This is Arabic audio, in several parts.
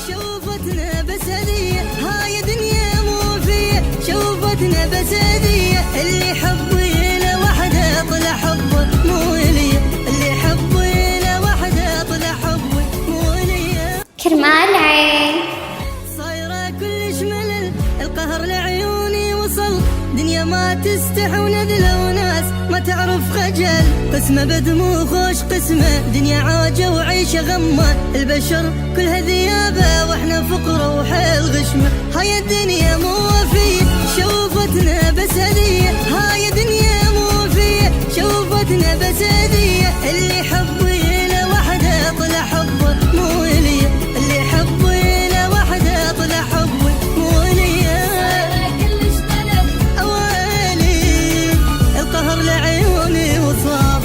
شوفتنا بس هدية، هاي دنيا مو فيا، شوفتنا بس هدية. اللي يحبي له وحده طلع حبه مو ليا، اللي يحبي له وحده طلع حبه مو ليا. كرمال عين صايرة كلش ملل، القهر لعيوني وصل، دنيا ما تستح ونذلة وناس ما تعرف خجل. قسمة بدمو خوش قسمة، دنيا عاجة وعيشة غمة، البشر كلها ذيابة واحنا فقرة وحيل غشمة. هاي الدنيا مو وفية، شوفتنا بس هدية، هاي الدنيا مو فيا، شوفتنا بس هدية. اللي يحبي له وحده طلع حبه مو ليا، اللي يحبي له وحده طلع حبه مو ليا. اويلي القهر لعيوني وصاب،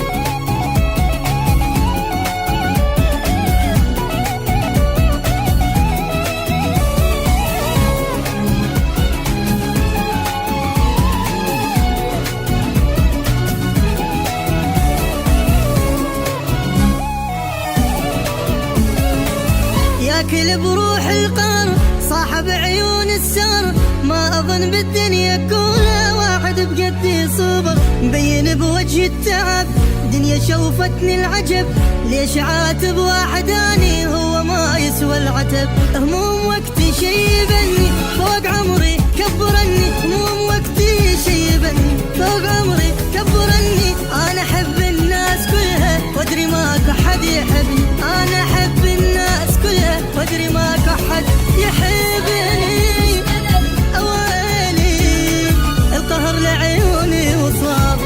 ياكل بروح القهر صاحب عيون السر. ما اظن بالدنيا كلها واحد بقدي صبر، مبين بوجه التعب دنيا شوفتني العجب. ليش عاتب واحد اني هو ما يسوى العتب. هموم وقتي شيبني فوق عمري كبرني، هموم وقتي شيبني فوق عمري كبرني. انا احب الناس كلها وادري ماكو حد يحبني، انا احب الناس كلها وادري ماكو حد يحبني. اويلي القهر لعيوني وصاب،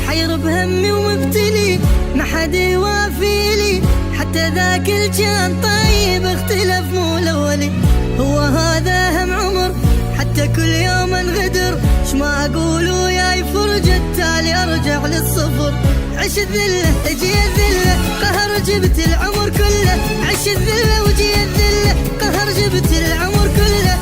حير بهمي ومبتلي ما حد يوافيلي، حتى ذاك الجان طيب اختلف مو الاولي. هو هذا هم عمر حتى كل يوم انغدر، شما اقول وياي فرجة التالي ارجع للصفر. عش الذلة اجي الذلة قهر جبت العمر كله، عش الذلة وجي الذلة قهر جبت العمر كله.